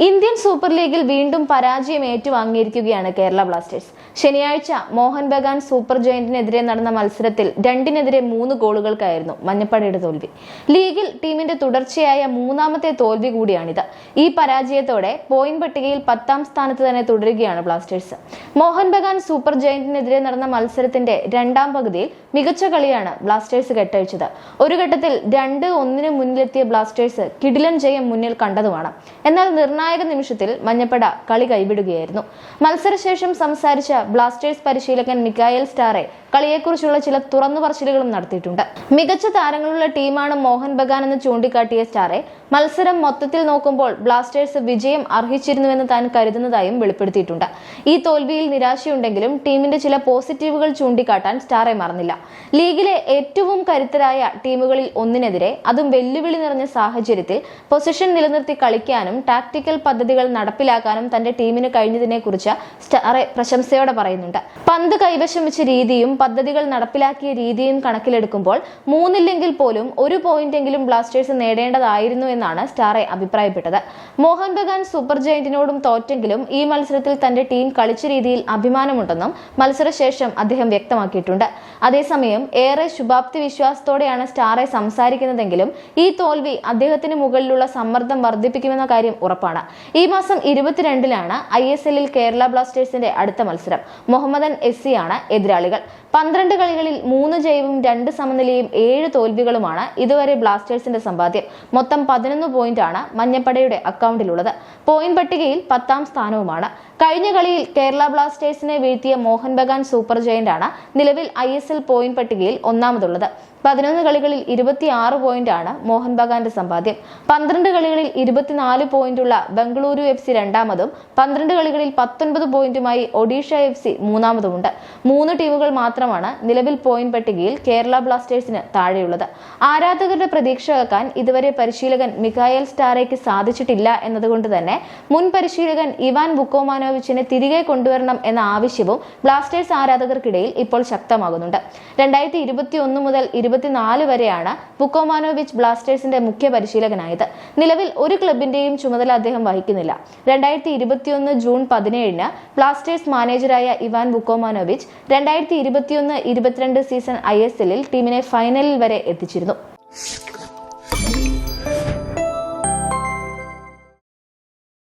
Indian super ലീഗിൽ വീണ്ടും പരാജയം ഏറ്റുവാങ്ങിയിരിക്കുകയാണ് കേരള ബ്ലാസ്റ്റേഴ്സ്. ശനിയാഴ്ച മോഹൻ ബഗാൻ സൂപ്പർ ജയന്റിനെതിരെ നടന്ന മത്സരത്തിൽ 2-3 ഗോളുകൾക്കായിരുന്നു മഞ്ഞപ്പടയുടെ തോൽവി. ലീഗിൽ ടീമിന്റെ തുടർച്ചയായ 3ാമത്തെ തോൽവി കൂടിയാണിത്. ഈ പരാജയത്തോടെ പോയിന്റ് പട്ടികയിൽ 10ാം സ്ഥാനത്ത് തന്നെ തുടരുകയാണ് ബ്ലാസ്റ്റേഴ്സ്. മോഹൻ ബഗാൻ സൂപ്പർ ജയന്റിനെതിരെ നടന്ന മത്സരത്തിന്റെ 2ാം പകുതിയിൽ മികച്ച കളിയാണ് ബ്ലാസ്റ്റേഴ്സ് കെട്ടഴിച്ചത്. ഒരു ഘട്ടത്തിൽ 2-1 മുന്നിലെത്തിയ ബ്ലാസ്റ്റേഴ്സ് കിടിലൻ ജയം മുന്നിൽ കണ്ടതുമാണ്. എന്നാൽ നിർണായക നിമിഷത്തിൽ മഞ്ഞപ്പട കളി കൈവിടുകയായിരുന്നു. മത്സരശേഷം സംസാരിച്ച ബ്ലാസ്റ്റേഴ്സ് പരിശീലകൻ മിക്കായേൽ സ്റ്റാറെ കളിയെക്കുറിച്ചുള്ള ചില തുറന്നു പറച്ചിലുകളും നടത്തിയിട്ടുണ്ട്. മികച്ച താരങ്ങളുള്ള ടീമാണ് മോഹൻ ബഗാൻ എന്ന് ചൂണ്ടിക്കാട്ടിയ സ്റ്റാറെ മത്സരം മൊത്തത്തിൽ നോക്കുമ്പോൾ ബ്ലാസ്റ്റേഴ്സ് വിജയം അർഹിച്ചിരുന്നുവെന്ന് താൻ കരുതുന്നതായും വെളിപ്പെടുത്തിയിട്ടുണ്ട്. ഈ തോൽവിയിൽ നിരാശയുണ്ടെങ്കിലും ടീമിന്റെ ചില പോസിറ്റീവുകൾ ചൂണ്ടിക്കാട്ടാൻ സ്റ്റാറെ മറന്നില്ല. ലീഗിലെ ഏറ്റവും കരുത്തരായ ടീമുകളിൽ ഒന്നിനെതിരെ, അതും വെല്ലുവിളി നിറഞ്ഞ സാഹചര്യത്തിൽ പൊസിഷൻ നിലനിർത്തി കളിക്കാനും ടാക്ടിക്കൽ പദ്ധതികൾ നടപ്പിലാക്കാനും തന്റെ ടീമിന് കഴിഞ്ഞതിനെ കുറിച്ച് സ്റ്റാറെ പ്രശംസയോടെ പറയുന്നുണ്ട്. പന്ത് കൈവശം വെച്ച രീതിയും പദ്ധതികൾ നടപ്പിലാക്കിയ രീതിയും കണക്കിലെടുക്കുമ്പോൾ 3 പോലും 1 പോയിന്റെങ്കിലും ബ്ലാസ്റ്റേഴ്സ് നേടേണ്ടതായിരുന്നു എന്നാണ് സ്റ്റാറെ അഭിപ്രായപ്പെട്ടത്. മോഹൻ ബഗാൻ സൂപ്പർ ജയന്റിനോടും തോറ്റെങ്കിലും ഈ മത്സരത്തിൽ തന്റെ ടീം കളിച്ച രീതിയിൽ അഭിമാനമുണ്ടെന്നും മത്സരശേഷം അദ്ദേഹം വ്യക്തമാക്കിയിട്ടുണ്ട്. അതേസമയം ഏറെ ശുഭാപ്തി വിശ്വാസത്തോടെയാണ് സ്റ്റാറെ സംസാരിക്കുന്നതെങ്കിലും ഈ തോൽവി അദ്ദേഹത്തിന് മുകളിലുള്ള സമ്മർദ്ദം വർദ്ധിപ്പിക്കുമെന്ന കാര്യം ഉറപ്പാണ്. ഈ മാസം 22-ാണ് ISL-ൽ കേരള ബ്ലാസ്റ്റേഴ്സിന്റെ അടുത്ത മത്സരം. മുഹമ്മദൻ SC ആണ് എതിരാളികൾ. 12 കളികളിൽ 3 ജയവും 2 സമനിലയും 7 തോൽവികളുമാണ് ഇതുവരെ ബ്ലാസ്റ്റേഴ്സിന്റെ സമ്പാദ്യം. മൊത്തം 11 പോയിന്റാണ് മഞ്ഞപ്പടയുടെ അക്കൗണ്ടിലുള്ളത്. പോയിന്റ് പട്ടികയിൽ 10ാം സ്ഥാനവുമാണ്. കഴിഞ്ഞ കളിയിൽ കേരള ബ്ലാസ്റ്റേഴ്സിനെ വീഴ്ത്തിയ മോഹൻ ബഗാൻ സൂപ്പർ ജയന്റാണ് നിലവിൽ ISL പോയിന്റ് പട്ടികയിൽ 1ാമതുള്ളത്. 11 കളികളിൽ 26 പോയിന്റാണ് മോഹൻ ബഗാന്റെ സമ്പാദ്യം. 12 കളികളിൽ 24 പോയിന്റുള്ള ബംഗളൂരു FC 2ാമതും 12 കളികളിൽ 19 പോയിന്റുമായി ഒഡീഷ FC 3ാമതുമുണ്ട്. 3 ടീമുകൾ മാത്രമാണ് നിലവിൽ പോയിന്റ് പട്ടികയിൽ കേരള ബ്ലാസ്റ്റേഴ്സിന് താഴെയുള്ളത്. ആരാധകരുടെ പ്രതീക്ഷ കാക്കാൻ ഇതുവരെ പരിശീലകൻ മിക്കായേൽ സ്റ്റാറയ്ക്ക് സാധിച്ചിട്ടില്ല എന്നതുകൊണ്ട് തന്നെ മുൻ പരിശീലകൻ ഇവാൻ വുക്കോമാനോവിച്ചിനെ തിരികെ കൊണ്ടുവരണം എന്ന ആവശ്യവും ബ്ലാസ്റ്റേഴ്സ് ആരാധകർക്കിടയിൽ ഇപ്പോൾ ശക്തമാകുന്നുണ്ട്. 2021 മുതൽ 24 വരെയാണ് വുക്കോമാനോവിച്ച് ബ്ലാസ്റ്റേഴ്സിന്റെ മുഖ്യ പരിശീലകനായത്. നിലവിൽ ഒരു ക്ലബിന്റെയും ചുമതല അദ്ദേഹം വഹിക്കുന്നില്ല. 2021 ജൂൺ 17-ന് ബ്ലാസ്റ്റേഴ്സ് മാനേജറായ ഇവാൻ വുക്കോമാനോവിച്ച് 2021-22 സീസൺ ISL-ൽ ടീമിനെ ഫൈനലിൽ വരെ എത്തിച്ചിരുന്നു.